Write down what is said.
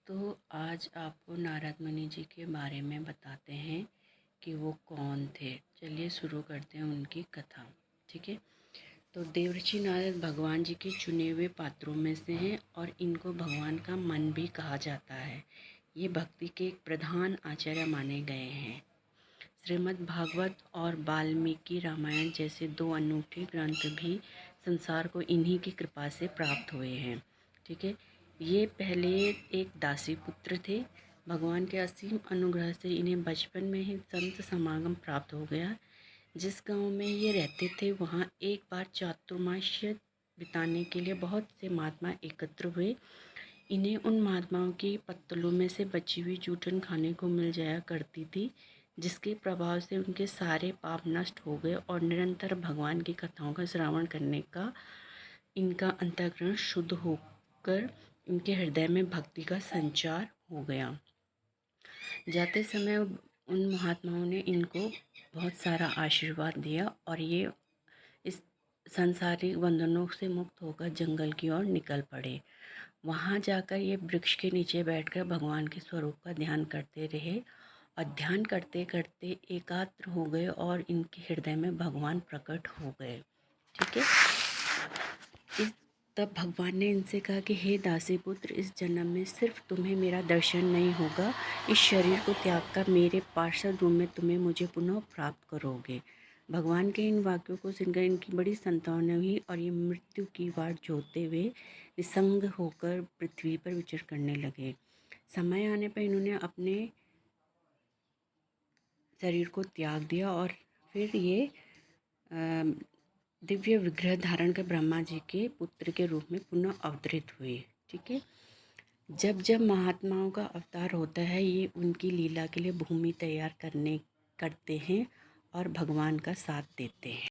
तो आज आपको नारद मुनि जी के बारे में बताते हैं कि वो कौन थे। चलिए शुरू करते हैं उनकी कथा। ठीक है। तो देवर्षि नारद भगवान जी के चुने हुए पात्रों में से हैं और इनको भगवान का मन भी कहा जाता है। ये भक्ति के एक प्रधान आचार्य माने गए हैं। श्रीमद् भागवत और वाल्मीकि रामायण जैसे दो अनूठे ग्रंथ भी संसार को इन्हीं की कृपा से प्राप्त हुए हैं। ठीक है। ये पहले एक दासी पुत्र थे। भगवान के असीम अनुग्रह से इन्हें बचपन में ही संत समागम प्राप्त हो गया। जिस गांव में ये रहते थे वहाँ एक बार चातुर्मास्य बिताने के लिए बहुत से महात्मा एकत्र हुए। इन्हें उन महात्माओं की पत्तलों में से बची हुई जूठन खाने को मिल जाया करती थी, जिसके प्रभाव से उनके सारे पाप नष्ट हो गए और निरंतर भगवान की कथाओं का श्रवण करने का इनका अंतःकरण शुद्ध होकर इनके हृदय में भक्ति का संचार हो गया। जाते समय उन महात्माओं ने इनको बहुत सारा आशीर्वाद दिया और ये इस सांसारिक बंधनों से मुक्त होकर जंगल की ओर निकल पड़े। वहाँ जाकर ये वृक्ष के नीचे बैठकर भगवान के स्वरूप का ध्यान करते रहे और ध्यान करते करते एकाग्र हो गए और इनके हृदय में भगवान प्रकट हो गए। ठीक है। इस तब भगवान ने इनसे कहा कि हे दासी पुत्र, इस जन्म में सिर्फ तुम्हें मेरा दर्शन नहीं होगा, इस शरीर को त्याग कर मेरे पार्षद रूप में तुम्हें मुझे पुनः प्राप्त करोगे। भगवान के इन वाक्यों को सुनकर इनकी बड़ी संतावना हुई और ये मृत्यु की वाट जोहते हुए निसंग होकर पृथ्वी पर विचर करने लगे। समय आने पर इन्होंने अपने शरीर को त्याग दिया और फिर ये दिव्य विग्रह धारण कर ब्रह्मा जी के पुत्र के रूप में पुनः अवतरित हुए। ठीक है। जब जब महात्माओं का अवतार होता है ये उनकी लीला के लिए भूमि तैयार करते हैं और भगवान का साथ देते हैं।